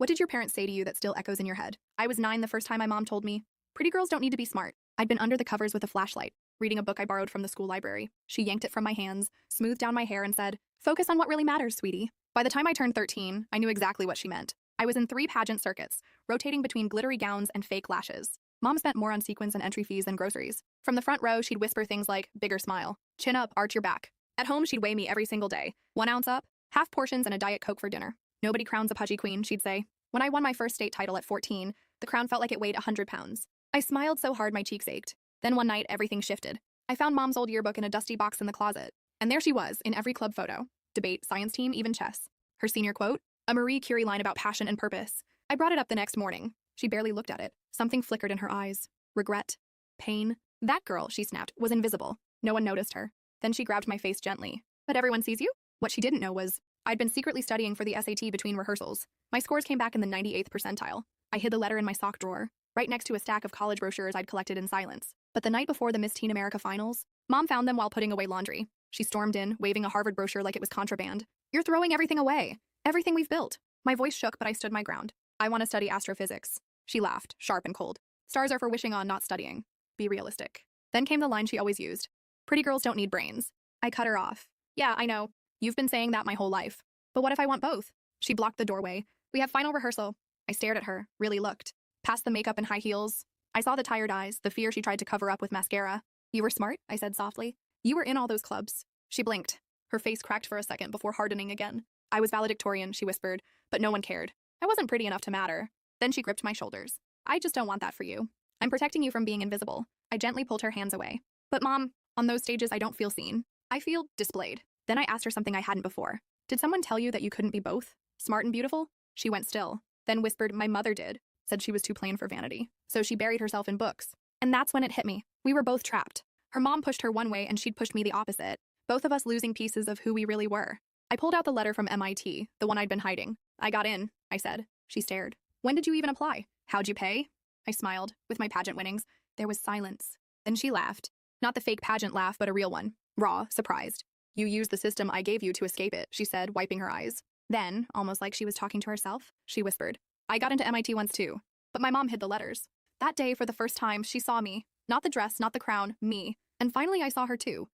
What did your parents say to you that still echoes in your head? I was 9 the first time my mom told me, pretty girls don't need to be smart. I'd been under the covers with a flashlight, reading a book I borrowed from the school library. She yanked it from my hands, smoothed down my hair, and said, focus on what really matters, sweetie. By the time I turned 13, I knew exactly what she meant. I was in 3 pageant circuits, rotating between glittery gowns and fake lashes. Mom spent more on sequins and entry fees than groceries. From the front row, she'd whisper things like, bigger smile, chin up, arch your back. At home, she'd weigh me every single day. 1 ounce up, half portions, and a Diet Coke for dinner. Nobody crowns a pudgy queen, she'd say. When I won my first state title at 14, the crown felt like it weighed 100 pounds. I smiled so hard my cheeks ached. Then one night, everything shifted. I found Mom's old yearbook in a dusty box in the closet. And there she was, in every club photo. Debate, science team, even chess. Her senior quote, a Marie Curie line about passion and purpose. I brought it up the next morning. She barely looked at it. Something flickered in her eyes. Regret. Pain. That girl, she snapped, was invisible. No one noticed her. Then she grabbed my face gently. But everyone sees you? What she didn't know was, I'd been secretly studying for the SAT between rehearsals. My scores came back in the 98th percentile. I hid the letter in my sock drawer, right next to a stack of college brochures I'd collected in silence. But the night before the Miss Teen America finals, Mom found them while putting away laundry. She stormed in, waving a Harvard brochure like it was contraband. You're throwing everything away. Everything we've built. My voice shook, but I stood my ground. I want to study astrophysics. She laughed, sharp and cold. Stars are for wishing on, not studying. Be realistic. Then came the line she always used. Pretty girls don't need brains. I cut her off. Yeah, I know. You've been saying that my whole life. But what if I want both? She blocked the doorway. We have final rehearsal. I stared at her, really looked. Past the makeup and high heels. I saw the tired eyes, the fear she tried to cover up with mascara. You were smart, I said softly. You were in all those clubs. She blinked. Her face cracked for a second before hardening again. I was valedictorian, she whispered, but no one cared. I wasn't pretty enough to matter. Then she gripped my shoulders. I just don't want that for you. I'm protecting you from being invisible. I gently pulled her hands away. But Mom, on those stages I don't feel seen. I feel displayed. Then I asked her something I hadn't before. Did someone tell you that you couldn't be both? Smart and beautiful? She went still. Then whispered, my mother did. Said she was too plain for vanity. So she buried herself in books. And that's when it hit me. We were both trapped. Her mom pushed her one way and she'd pushed me the opposite. Both of us losing pieces of who we really were. I pulled out the letter from MIT, the one I'd been hiding. I got in, I said. She stared. When did you even apply? How'd you pay? I smiled. With my pageant winnings, there was silence. Then she laughed. Not the fake pageant laugh, but a real one. Raw, surprised. You used the system I gave you to escape it, she said, wiping her eyes. Then, almost like she was talking to herself, she whispered, I got into MIT once too. But my mom hid the letters. That day, for the first time, she saw me. Not the dress, not the crown, me. And finally I saw her too.